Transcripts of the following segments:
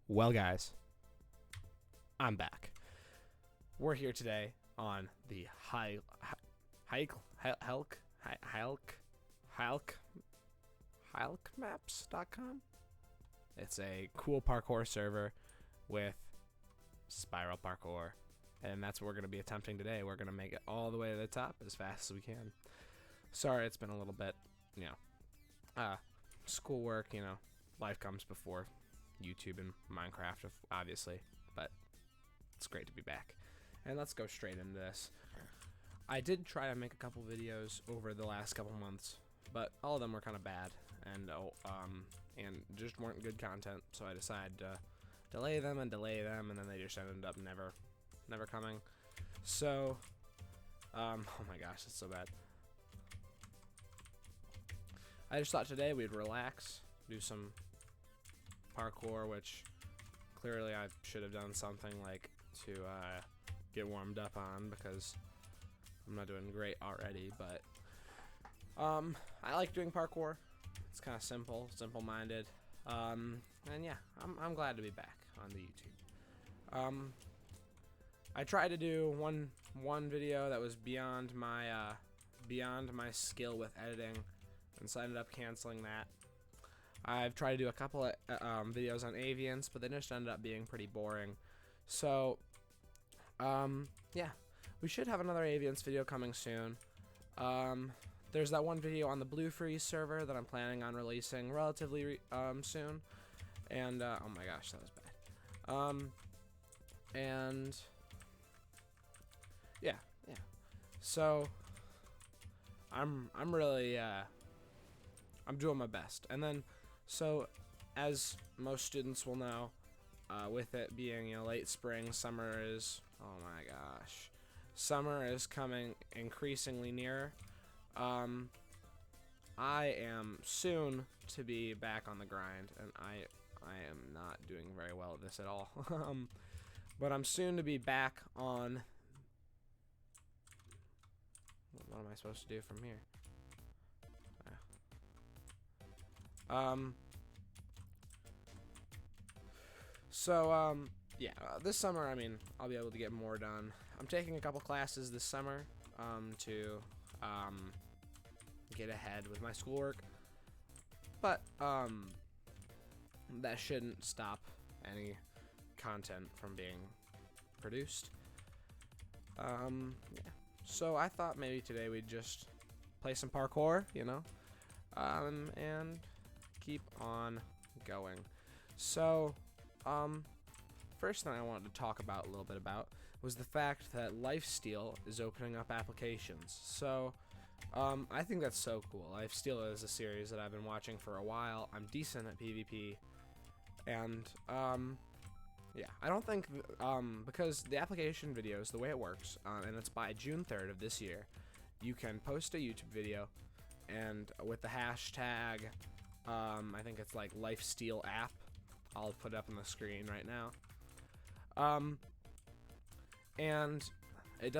Well, guys, I'm back. We're here today on the Heilkemaps.com. It's a cool parkour server with spiral parkour, and that's what we're going to be attempting today. We're going to make it all the way to the top as fast as we can. Sorry, it's been a little bit, schoolwork, life comes before YouTube and Minecraft, obviously, but it's great to be back. And let's go straight into this. I did try to make a couple videos over the last couple months, but all of them were kind of bad and just weren't good content, so I decided to delay them, and then they just ended up never coming. So oh my gosh, it's so bad. I just thought today we'd relax, do some parkour, which clearly I should have done something like to get warmed up on, because I'm not doing great already. But I like doing parkour. It's kind of simple-minded, and yeah, I'm glad to be back on the YouTube. I tried to do one video that was beyond my skill with editing, and so I ended up canceling that. I've tried to do a couple of videos on avians, but they just ended up being pretty boring. So, yeah, we should have another avians video coming soon. There's that one video on the Blue Freeze server that I'm planning on releasing relatively soon. And, oh my gosh, that was bad. And, yeah. So, I'm really, I'm doing my best. And then, so, as most students will know, with it being late spring, summer is, oh my gosh, summer is coming increasingly near. I am soon to be back on the grind, and I am not doing very well at this at all. But I'm soon to be back on. What am I supposed to do from here? Yeah, this summer, I mean, I'll be able to get more done. I'm taking a couple classes this summer, to, get ahead with my schoolwork, but, that shouldn't stop any content from being produced. Yeah. So I thought maybe today we'd just play some parkour, and keep on going. So, first thing I wanted to talk about a little bit about was the fact that Lifesteal is opening up applications. So, I think that's so cool. Lifesteal is a series that I've been watching for a while. I'm decent at PvP, and, yeah, I don't think, because the application videos, the way it works, and it's by June 3rd of this year, you can post a YouTube video, and with the hashtag, I think it's like Lifesteal app. I'll put it up on the screen right now. And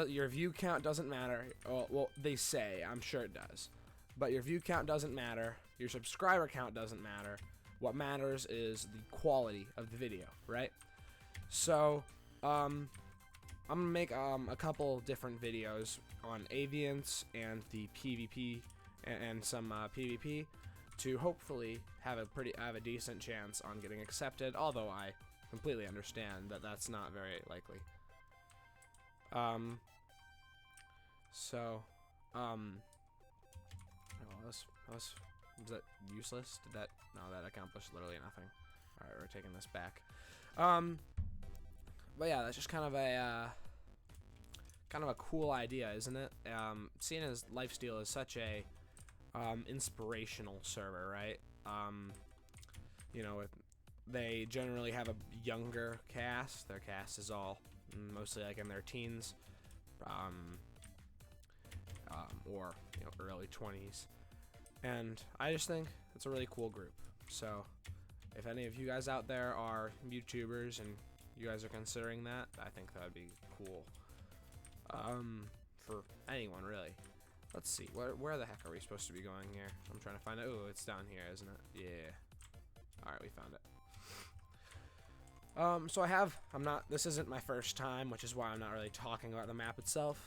your view count doesn't matter. Oh, well, they say, I'm sure it does, but your view count doesn't matter. Your subscriber count doesn't matter. What matters is the quality of the video, right? So, I'm gonna make a couple different videos on avians and the PvP and some PvP to hopefully have a decent chance on getting accepted, although I completely understand that that's not very likely. Was that useless? No, that accomplished literally nothing. Alright, we're taking this back. But yeah, that's just kind of a cool idea, isn't it? Seeing as Lifesteal is such a inspirational server, right? They generally have a younger cast. Their cast is all mostly like in their teens, or early 20s, and I just think it's a really cool group. So if any of you guys out there are YouTubers and you guys are considering that, I think that would be cool, for anyone really. Let's see, where the heck are we supposed to be going here? I'm trying to find it. Oh, it's down here, isn't it? Yeah. Alright, we found it. So this isn't my first time, which is why I'm not really talking about the map itself.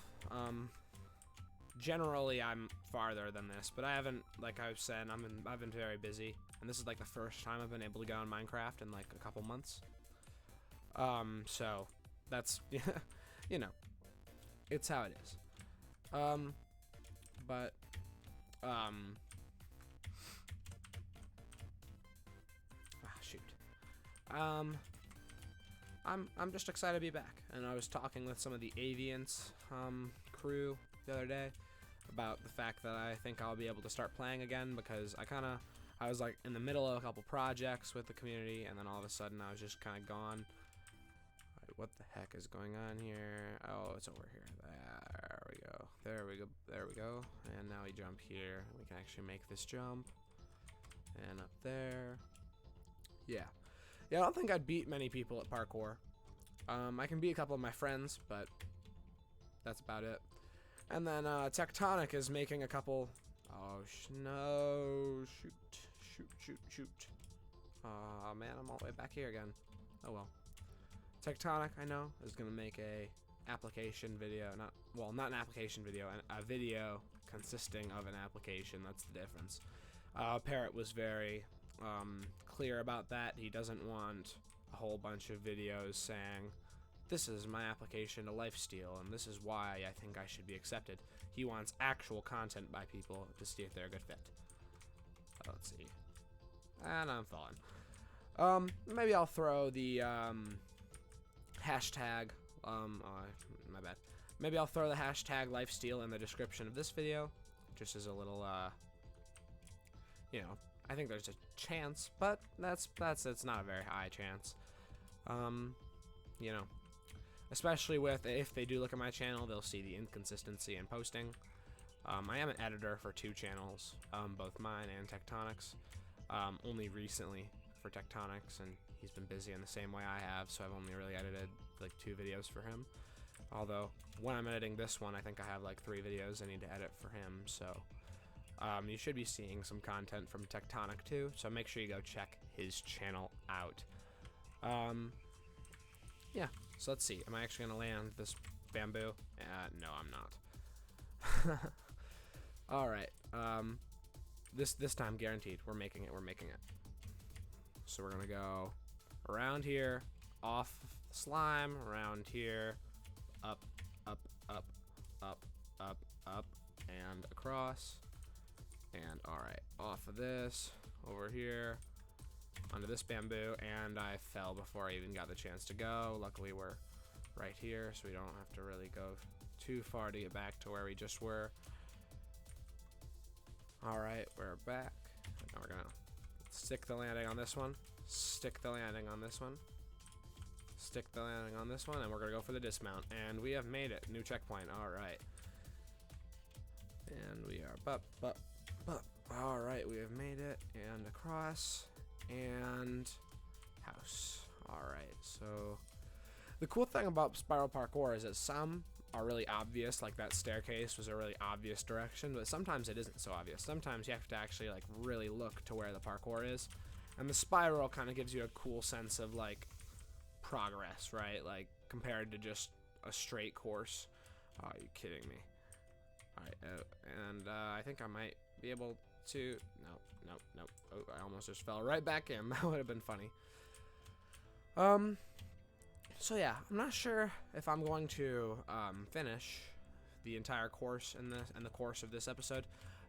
Generally, I'm farther than this, but I haven't, like I've said, I've been very busy, and this is like the first time I've been able to go on Minecraft in like a couple months. So that's, you know, it's how it is. Shoot. I'm just excited to be back, and I was talking with some of the Aviance crew the other day about the fact that I think I'll be able to start playing again, because I was like in the middle of a couple projects with the community, and then all of a sudden I was just kind of gone. Right, what the heck is going on here? Oh, it's over here. There we go. There we go. There we go. And now we jump here. We can actually make this jump. And up there. Yeah. Yeah, I don't think I'd beat many people at parkour. I can beat a couple of my friends, but that's about it. And then Tectonic is making a couple. Oh no! Shoot! Oh man, I'm all the way back here again. Oh well. Tectonic, I know, is gonna make a application video. Not an application video, a video consisting of an application. That's the difference. Parrot was very clear about that. He doesn't want a whole bunch of videos saying, this is my application to lifesteal, and this is why I think I should be accepted. He wants actual content by people to see if they're a good fit. Let's see. And I'm falling. Maybe I'll throw the hashtag, my bad. Maybe I'll throw the hashtag lifesteal in the description of this video, just as a little, you know, I think there's a chance, but it's not a very high chance. You know, especially if they do look at my channel, they'll see the inconsistency in posting. I am an editor for 2 channels, both mine and Tectonic's. Only recently for Tectonic's, and he's been busy in the same way I have, so I've only really edited like 2 videos for him. Although when I'm editing this one, I think I have like 3 videos I need to edit for him, so you should be seeing some content from Tectonic too, so make sure you go check his channel out. Yeah, so let's see. Am I actually gonna land this bamboo? No, I'm not. All right. This time guaranteed. We're making it. So we're gonna go around here, off slime, around here, up, and across. And alright, off of this, over here, onto this bamboo, and I fell before I even got the chance to go. Luckily we're right here, so we don't have to really go too far to get back to where we just were. Alright, we're back. Now we're gonna stick the landing on this one, stick the landing on this one, stick the landing on this one, and we're gonna go for the dismount. And we have made it. New checkpoint. Alright. And we are alright, we have made it, and across, and house. Alright, so the cool thing about spiral parkour is that some are really obvious, like that staircase was a really obvious direction, but sometimes it isn't so obvious. Sometimes you have to actually like really look to where the parkour is, and the spiral kind of gives you a cool sense of like progress, right? Like compared to just a straight course. Oh, are you kidding me? Alright, and I think I might be able to. No. Oh, I almost just fell right back in. That would have been funny. So yeah, I'm not sure if I'm going to finish the entire course in the course of this episode.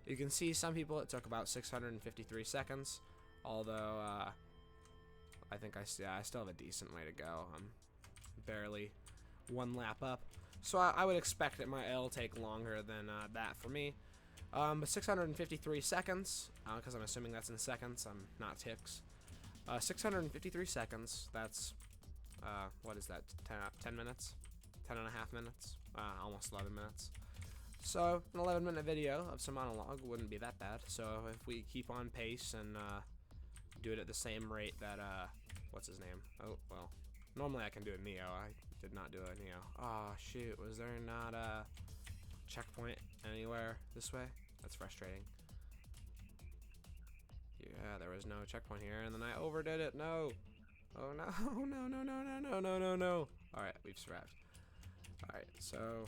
You can see some people it took about 653 seconds, although I think I still have a decent way to go. I'm barely 1 lap up, so I would expect that it'll take longer than that for me. But 653 seconds, because I'm assuming that's in seconds, I'm not ticks. 653 seconds, that's, what is that, 10 minutes? 10 and a half minutes? Almost 11 minutes. So, an 11-minute video of some monologue wouldn't be that bad. So, if we keep on pace and do it at the same rate that, what's his name? Oh, well, normally I can do a Neo. I did not do a Neo. Oh, shoot, was there not a checkpoint anywhere this way? That's frustrating. Yeah, there was no checkpoint here, and then I overdid it. No. Oh no, no, no, no, no, no, no, no, no. Alright, we've survived. Alright, so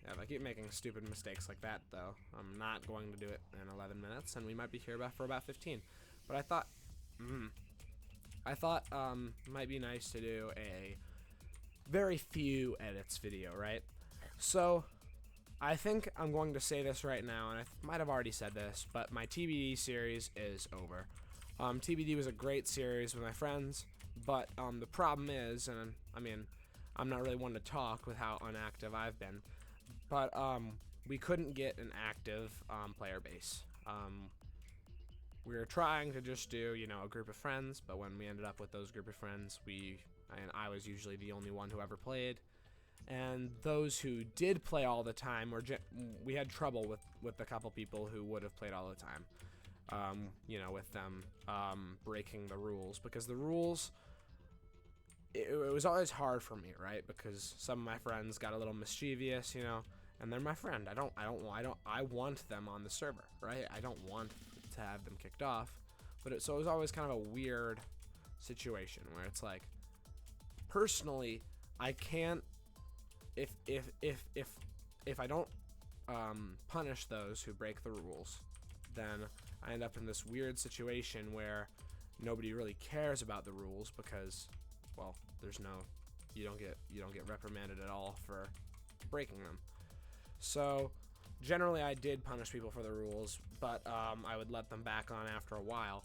yeah, if I keep making stupid mistakes like that, though, I'm not going to do it in 11 minutes, and we might be here for about 15. But I thought, it might be nice to do a very few edits video, right? So I think I'm going to say this right now, and I might have already said this, but my TBD series is over. TBD was a great series with my friends, but the problem is, and I mean, I'm not really one to talk with how inactive I've been, but we couldn't get an active player base. We were trying to just do, a group of friends, but when we ended up with those group of friends, I was usually the only one who ever played. And those who did play all the time, we had trouble with a couple people who would have played all the time. With them breaking the rules, because the rules, it was always hard for me, right? Because some of my friends got a little mischievous, and they're my friend. I want them on the server, right? I don't want to have them kicked off, so it was always kind of a weird situation where it's like, personally, I can't. If I don't punish those who break the rules, then I end up in this weird situation where nobody really cares about the rules because, well, you don't get reprimanded at all for breaking them. So generally I did punish people for the rules, but I would let them back on after a while.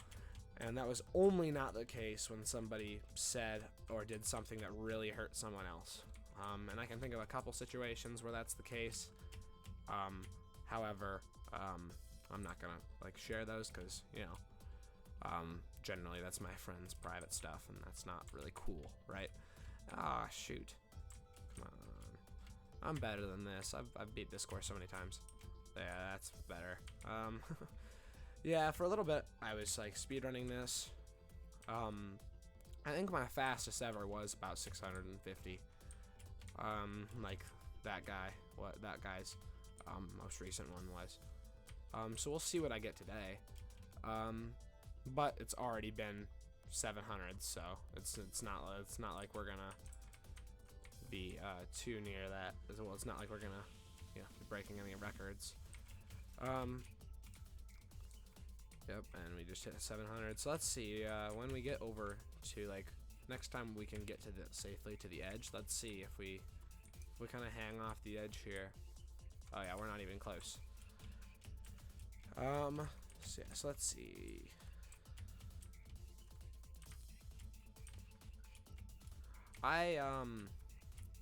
And that was only not the case when somebody said or did something that really hurt someone else. And I can think of a couple situations where that's the case. However, I'm not gonna share those because generally that's my friend's private stuff, and that's not really cool, right? Ah, shoot! Come on, I'm better than this. I've beat this score so many times. Yeah, that's better. Yeah, for a little bit I was speedrunning this. I think my fastest ever was about 650. Like that guy's most recent one was. So we'll see what I get today. But it's already been 700, so it's not like we're gonna be too near that. Well, it's not like we're gonna be breaking any records. Yep, and we just hit 700. So let's see when we get over to next time we can get safely to the edge. Let's see if we kind of hang off the edge here. Oh yeah, we're not even close. So let's see.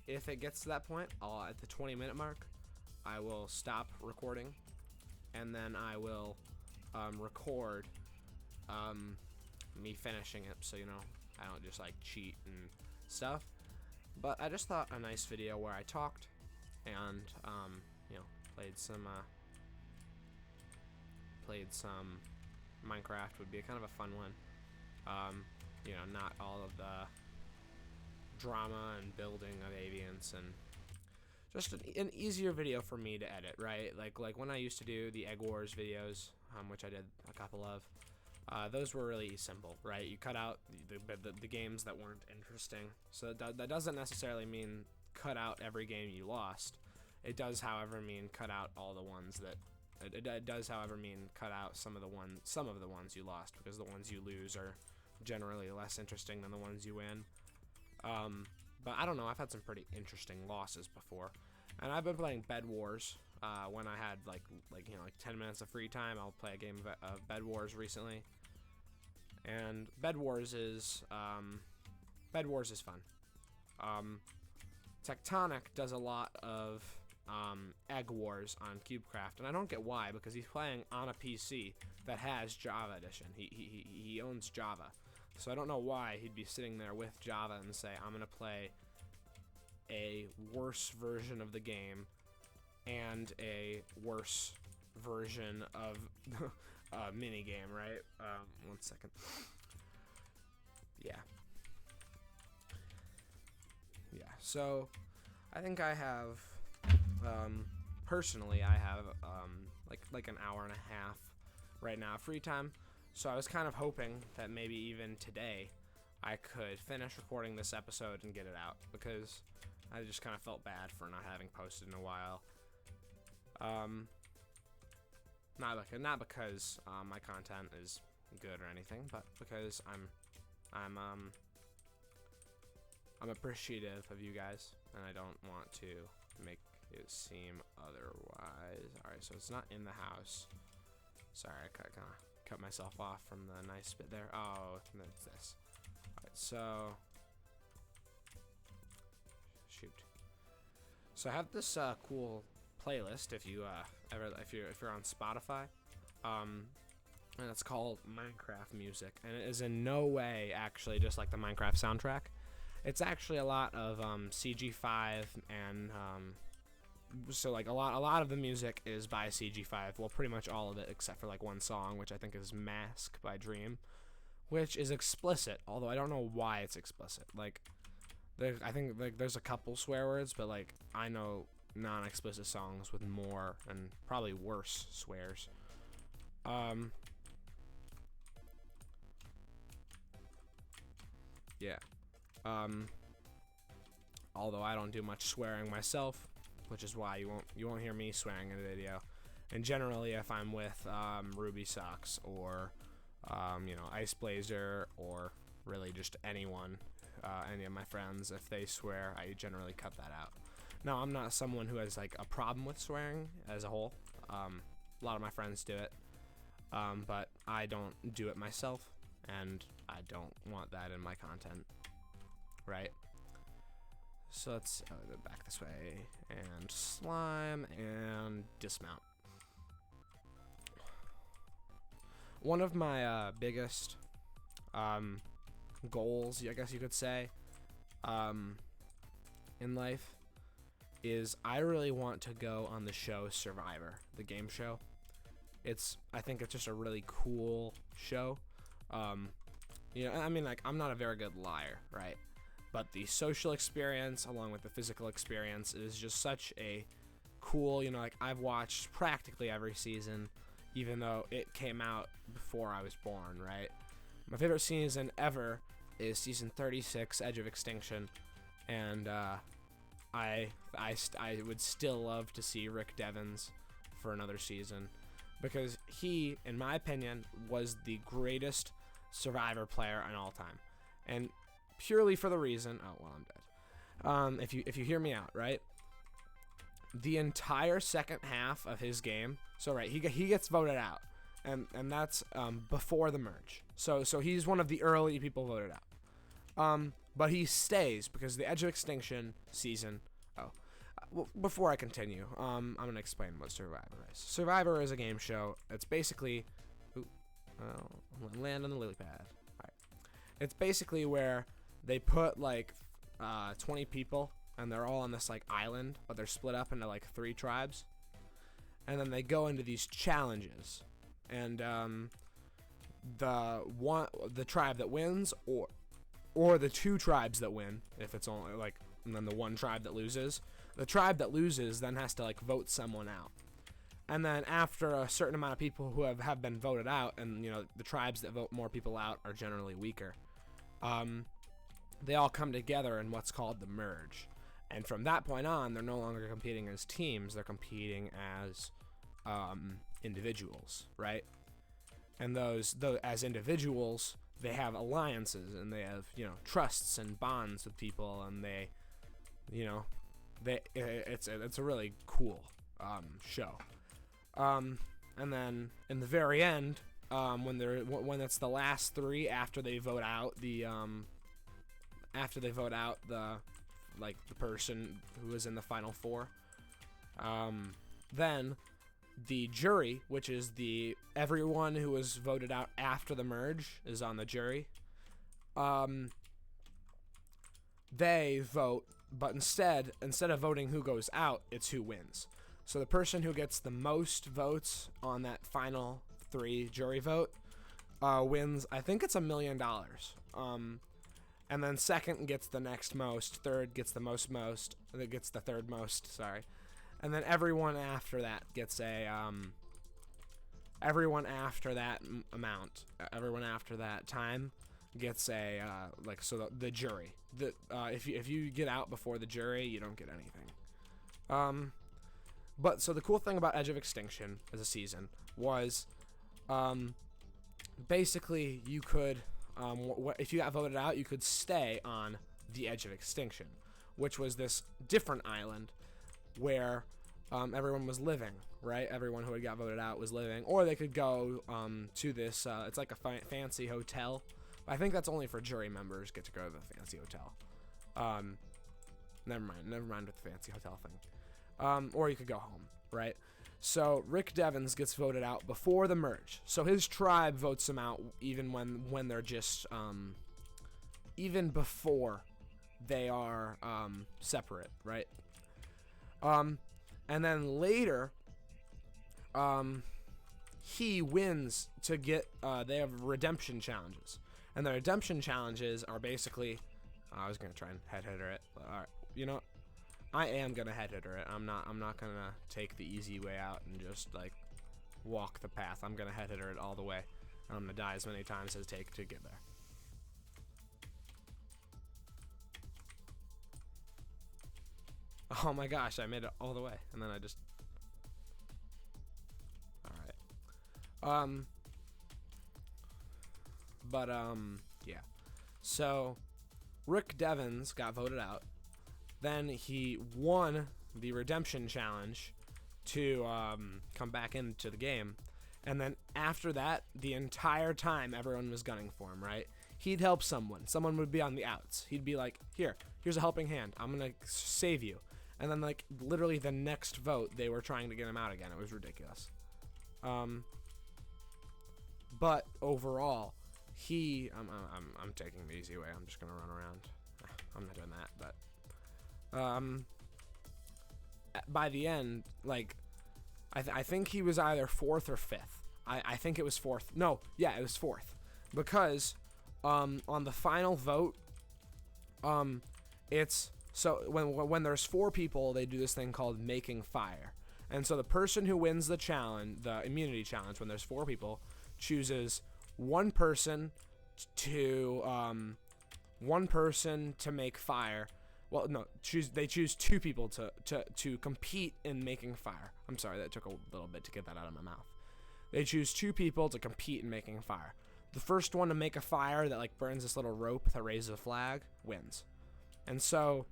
If it gets to that point, at the 20-minute mark, I will stop recording, and then I will record me finishing it, so I don't just cheat and stuff. But I just thought a nice video where I talked and played some Minecraft would be kind of a fun one. Not all of the drama and building of avians, and just an easier video for me to edit, right? Like when I used to do the Egg Wars videos, which I did a couple of. Those were really simple, right? You cut out the games that weren't interesting. So that doesn't necessarily mean cut out every game you lost. It does, however, mean cut out all the ones that. It does, however, mean cut out some of the ones you lost, because the ones you lose are generally less interesting than the ones you win. But I don't know. I've had some pretty interesting losses before, and I've been playing Bed Wars. When I had 10 minutes of free time, I'll play a game of Bed Wars recently. And Bed Wars is fun. Tectonic does a lot of Egg Wars on CubeCraft, and I don't get why, because he's playing on a PC that has Java Edition. He owns Java, so I don't know why he'd be sitting there with Java and say, I'm gonna play a worse version of the game and a worse version of a mini game, right? 1 second. Yeah. So I think I have, personally, I have like an hour and a half right now free time. So I was kind of hoping that maybe even today I could finish recording this episode and get it out, because I just kind of felt bad for not having posted in a while. Not because my content is good or anything, but because I'm appreciative of you guys, and I don't want to make it seem otherwise. Alright, so it's not in the house. Sorry, I kind of cut myself off from the nice bit there. Oh, it's this. Alright, so shoot. So I have this cool playlist if you if you're on Spotify, and it's called Minecraft music, and it is in no way actually just like the Minecraft soundtrack. It's actually a lot of CG5, and so like a lot of the music is by CG5. Well, pretty much all of it except for like one song, which I think is Mask by Dream, which is explicit, although I don't know why it's explicit. Like I think like there's a couple swear words, but like I know non-explicit songs with more and probably worse swears. Yeah. Although I don't do much swearing myself, which is why you won't hear me swearing in a video. And generally, if I'm with Ruby Socks or Ice Blazer, or really just anyone, any of my friends, if they swear, I generally cut that out. Now, I'm not someone who has like a problem with swearing as a whole. A lot of my friends do it, but I don't do it myself, and I don't want that in my content, right? So let's go back this way, and slime, and dismount. One of my biggest goals, I guess you could say, in life is I really want to go on the show Survivor, the game show. I think it's just a really cool show. I mean, like, I'm not a very good liar, right? But the social experience along with the physical experience is just such a cool, like, I've watched practically every season, even though it came out before I was born, right? My favorite season ever is season 36, Edge of Extinction, and I would still love to see Rick Devens for another season, because he, in my opinion, was the greatest Survivor player in all time, and purely for the reason, oh well, I'm dead. If you hear me out, right? The entire second half of his game, so right, he gets voted out, and that's before the merge. So he's one of the early people voted out. But he stays because the Edge of Extinction season. Well, before I continue, I'm gonna explain what Survivor is. Survivor is a game show. It's basically, land on the lily pad. All right. It's basically where they put like 20 people, and they're all on this like island, but they're split up into like 3 tribes, and then they go into these challenges, and the tribe that wins, or the 2 tribes that win, if it's only like, and then the 1 tribe that loses. The tribe that loses then has to like vote someone out, and then after a certain amount of people who have been voted out, and the tribes that vote more people out are generally weaker, they all come together in what's called the merge, and from that point on, they're no longer competing as teams; they're competing as individuals, right? And those as individuals, they have alliances, and they have trusts and bonds with people, and it's a really cool show. And then in the very end, when it's the last 3 after they vote out the person who is in the final 4, then the jury, which is everyone who was voted out after the merge is on the jury. They vote, but instead of voting who goes out, it's who wins. So the person who gets the most votes on that final 3 jury vote wins. I think it's $1 million. And then second gets the next most, third gets the most, and it gets the third most. Sorry. And then everyone after that gets everyone after that amount, everyone after that time gets a like, so the jury. If you get out before the jury, you don't get anything. But so the cool thing about Edge of Extinction as a season was, basically you could, if you got voted out, you could stay on the Edge of Extinction, which was this different island where everyone was living, right? Everyone who had got voted out was living, or they could go to this. It's like a fancy hotel. I think that's only for jury members get to go to the fancy hotel. Never mind with the fancy hotel thing. Or you could go home, right? So Rick Devens gets voted out before the merge. So his tribe votes him out even when they're just even before they are separate, right? And then later, he wins to get. They have redemption challenges, and the redemption challenges are basically. I was gonna try and head hitter it. But, all right, you know, I am gonna head hitter it. I'm not gonna take the easy way out and just like walk the path. I'm gonna head hitter it all the way, and I'm gonna die as many times as it takes to get there. Oh my gosh, I made it all the way, and then I just. All right. Yeah. So, Rick Devens got voted out. Then he won the redemption challenge to come back into the game. And then after that, the entire time everyone was gunning for him, right? He'd help someone. Someone would be on the outs. He'd be like, here's a helping hand. I'm going to save you. And then, like, literally the next vote, they were trying to get him out again. It was ridiculous. But overall, I'm taking the easy way. I'm just going to run around. I'm not doing that, but by the end, like, I think he was either 4th or 5th. I think it was 4th. No, yeah, it was 4th, because on the final vote, it's so when there's 4 people, they do this thing called making fire, and so the person who wins the challenge, the immunity challenge, when there's 4 people, chooses one person to make fire. Well, no, they choose 2 people to compete in making fire. I'm sorry, that took a little bit to get that out of my mouth. They choose 2 people to compete in making fire. The first one to make a fire that like burns this little rope that raises a flag wins. And so,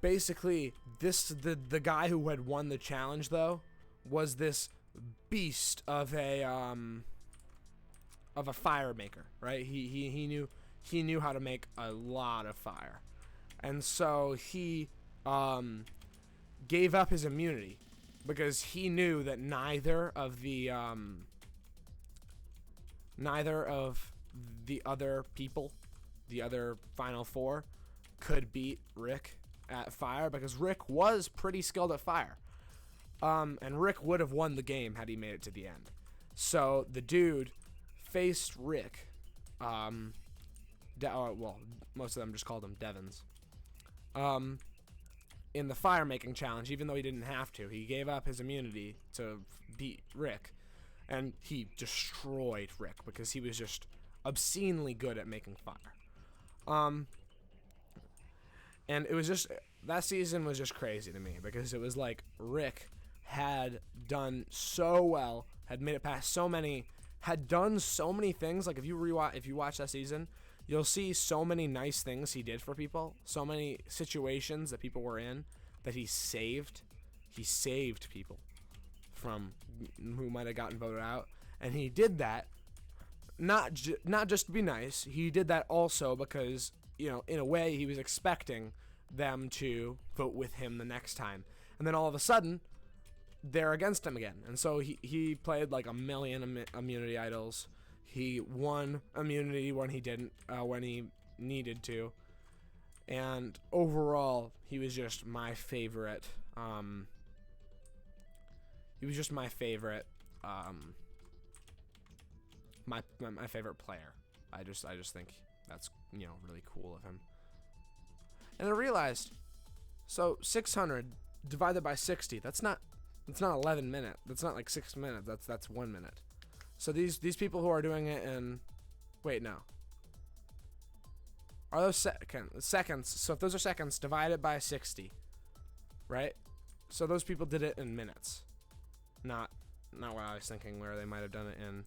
basically, the guy who had won the challenge though was this beast of a fire maker, right? He knew how to make a lot of fire, and so he gave up his immunity because he knew that neither of the other people, the other final 4, could beat Rick at fire, because Rick was pretty skilled at fire. And Rick would have won the game had he made it to the end. So the dude faced Rick. Well, most of them just called him Devens. In the fire making challenge, even though he didn't have to, he gave up his immunity to beat Rick, and he destroyed Rick because he was just obscenely good at making fire. And it was just, that season was just crazy to me, because it was like Rick had done so well, had made it past so many, had done so many things. Like if you watch that season, you'll see so many nice things he did for people, so many situations that people were in that he saved. He saved people from who might have gotten voted out, and he did that not just to be nice. He did that also because, you know, in a way he was expecting them to vote with him the next time, and then all of a sudden they're against him again, and so he played like a million immunity idols. He won immunity when he didn't, when he needed to, and overall he was just my favorite. He was just my favorite. My favorite player. I just think that's, you know, really cool of him. And I realized, so 600 divided by 60, that's not 11 minutes. That's not like 6 minutes. That's 1 minute. So these people who are doing it in, wait, no. Are those seconds? So if those are seconds, divide it by 60, right? So those people did it in minutes, not what I was thinking, where they might have done it in.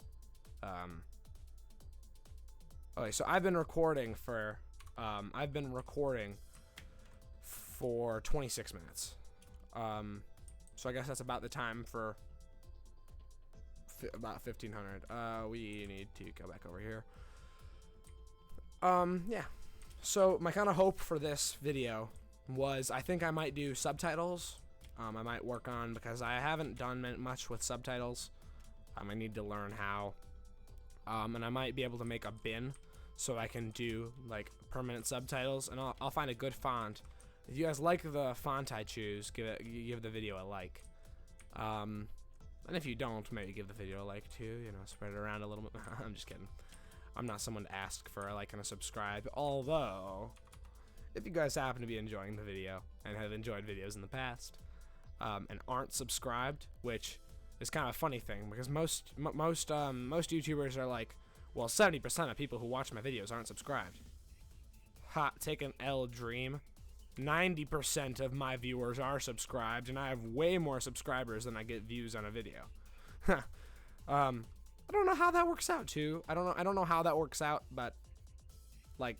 Okay, so I've been recording for 26 minutes. So I guess that's about the time for about 1500. We need to go back over here. Yeah. So my kind of hope for this video was, I think I might do subtitles. I might work on, because I haven't done much with subtitles. I need to learn how. And I might be able to make a bin so I can do like permanent subtitles, and I'll find a good font. If you guys like the font I choose, give the video a like. And if you don't, maybe give the video a like too. You know, spread it around a little bit. I'm just kidding. I'm not someone to ask for a like and a subscribe. Although, if you guys happen to be enjoying the video and have enjoyed videos in the past, and aren't subscribed, which is kind of a funny thing, because most YouTubers are like, well, 70% of people who watch my videos aren't subscribed. Ha, take an L, dream. 90% of my viewers are subscribed, and I have way more subscribers than I get views on a video. I don't know how that works out too. I don't know how that works out, but like,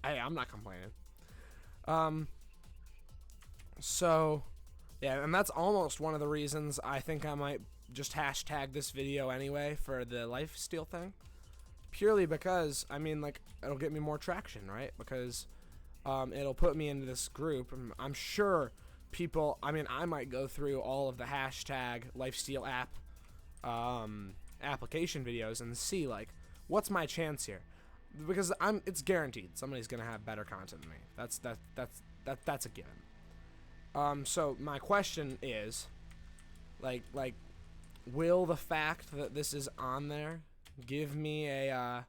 hey, I'm not complaining. So yeah, and that's almost one of the reasons I think I might just hashtag this video anyway for the lifesteal thing. Purely because, I mean, like, it'll get me more traction, right? Because it'll put me into this group. I'm sure people, I mean, I might go through all of the hashtag lifesteal app application videos and see, like, what's my chance here? Because it's guaranteed somebody's gonna have better content than me. That's a given. So my question is, like, will the fact that this is on there give me a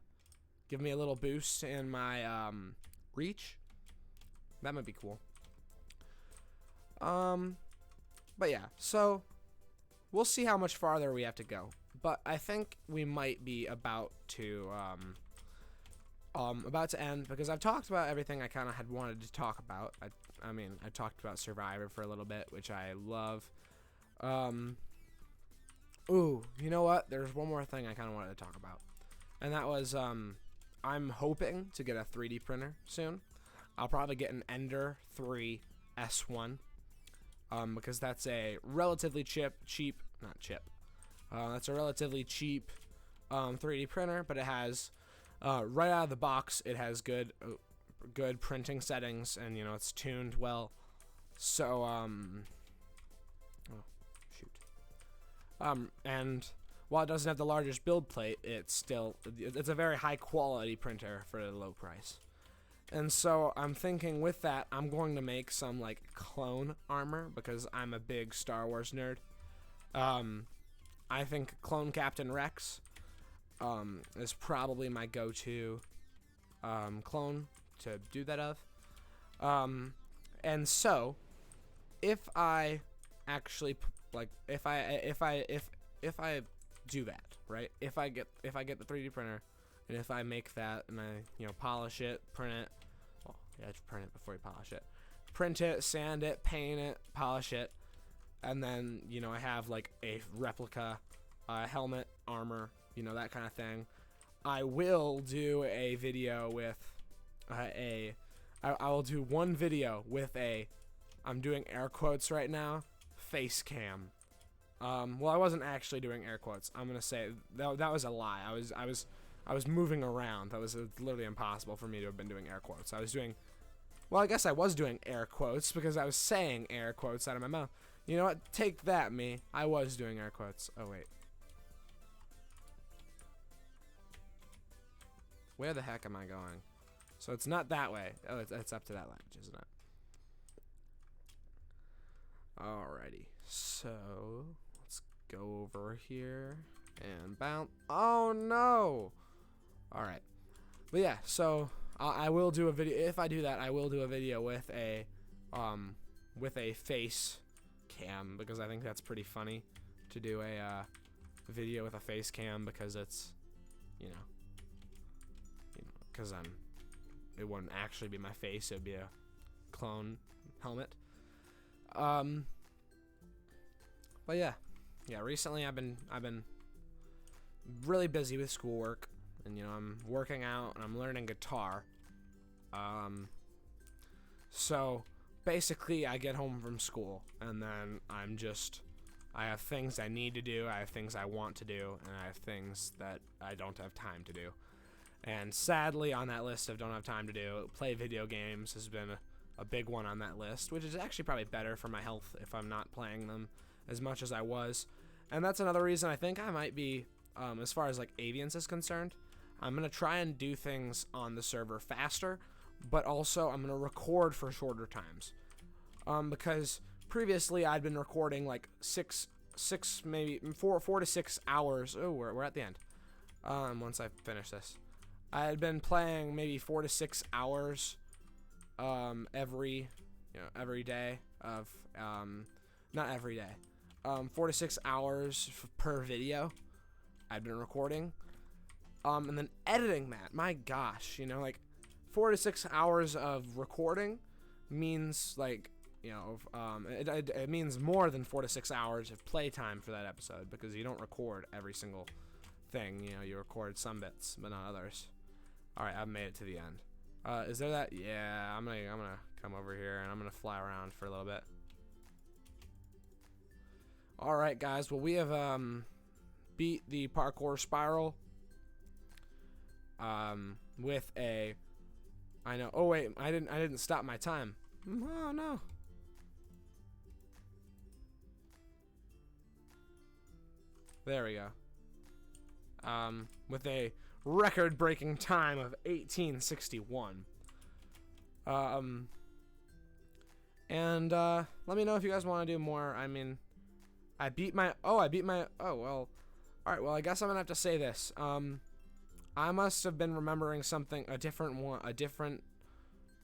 little boost in my reach? That might be cool. But yeah, so we'll see how much farther we have to go. But I think we might be about to end, because I've talked about everything I kind of had wanted to talk about. I mean, I talked about Survivor for a little bit, which I love. Ooh, you know what? There's one more thing I kind of wanted to talk about, and that was I'm hoping to get a 3D printer soon. I'll probably get an Ender 3 S1, because that's a relatively cheap. That's a relatively cheap 3D printer, but it has right out of the box, it has good printing settings, and you know, it's tuned well. So and while it doesn't have the largest build plate, it's a very high quality printer for a low price. And so I'm thinking, with that, I'm going to make some like clone armor, because I'm a big Star Wars nerd. I think Clone Captain Rex is probably my go-to clone to do that of. And so if I actually if I do that, right? If I get the 3D printer, and if I make that, and I polish it, print it. Well, you have to print it before you polish it. Print it, sand it, paint it, polish it, and then I have like a replica helmet, armor, that kind of thing. I will do a video with I will do one video with I'm doing air quotes right now, face cam. Well, I wasn't actually doing air quotes. I'm gonna say that was a lie. I was moving around. That was literally impossible for me to have been doing air quotes. Well, I guess I was doing air quotes, because I was saying air quotes out of my mouth. You know what? Take that, me. I was doing air quotes. Oh wait. Where the heck am I going? So it's not that way. Oh, it's up to that ledge, isn't it? Alrighty. So let's go over here and bounce. Oh no! Alright. But yeah, so I will do a video. If I do that, I will do a video with a face cam, because I think that's pretty funny to do video with a face cam because it's, because it wouldn't actually be my face. It would be a clone helmet. But yeah, recently I've been really busy with schoolwork, and I'm working out and I'm learning guitar. So basically I get home from school and then I have things I need to do, I have things I want to do, and I have things that I don't have time to do. And sadly, on that list of don't have time to do, play video games has been a big one on that list, which is actually probably better for my health if I'm not playing them as much as I was. And that's another reason I think I might be, as far as like Avians is concerned, I'm going to try and do things on the server faster, but also I'm going to record for shorter times. Because previously I'd been recording like maybe four to 6 hours. Oh, we're at the end. Once I finish this, I had been playing maybe 4 to 6 hours, every day of, not every day, 4 to 6 hours per video I've been recording, and then editing that. My gosh, like 4 to 6 hours of recording means like, it means more than 4 to 6 hours of playtime for that episode, because you don't record every single thing. You record some bits, but not others. All right, I've made it to the end. Is there that? Yeah, I'm gonna come over here and I'm gonna fly around for a little bit. All right, guys. Well, we have beat the parkour spiral with a. I know. Oh wait, I didn't stop my time. Oh no. There we go. With a record-breaking time of 1861. And let me know if you guys want to do more. I mean, I beat my. Oh well. All right. Well, I guess I'm gonna have to say this. I must have been remembering something, a different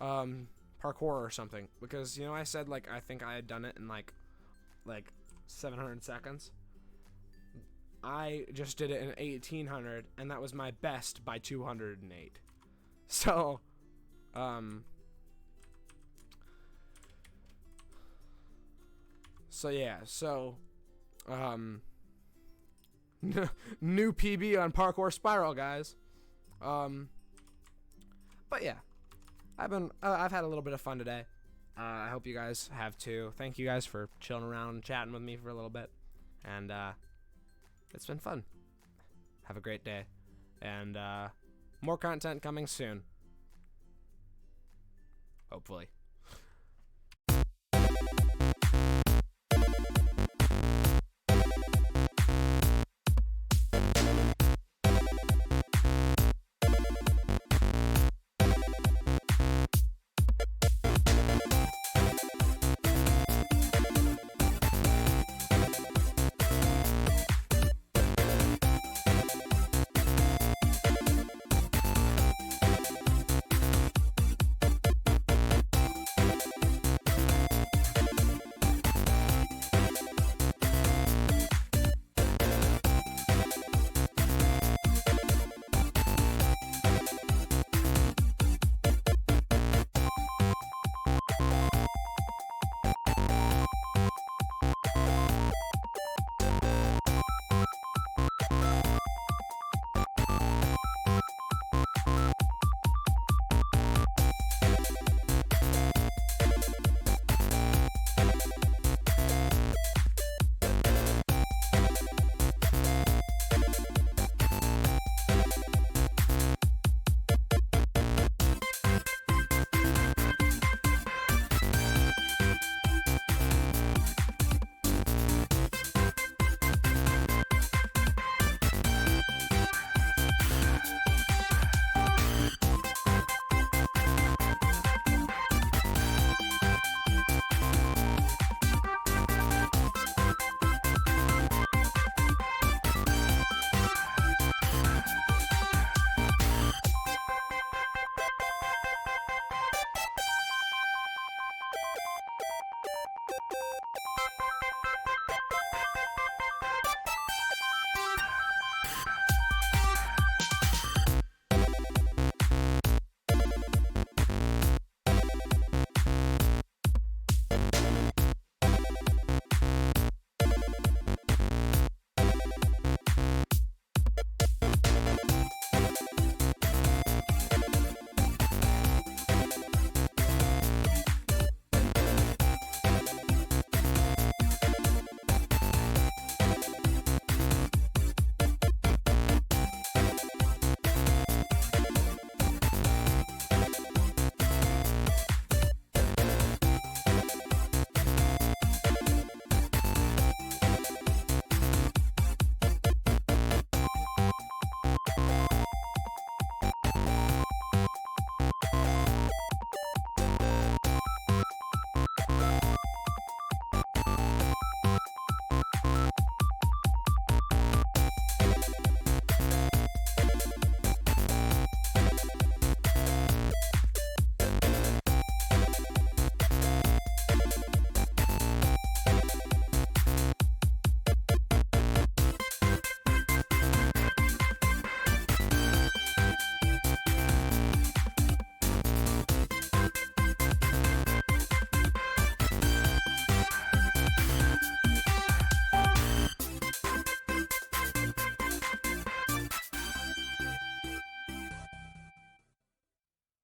parkour or something, because I said like I think I had done it in like 700 seconds. I just did it in 1800, and that was my best by 208. So, new PB on Parkour Spiral, guys. But yeah, I've had a little bit of fun today. I hope you guys have too. Thank you guys for chilling around and chatting with me for a little bit, and it's been fun. Have a great day, and more content coming soon, hopefully.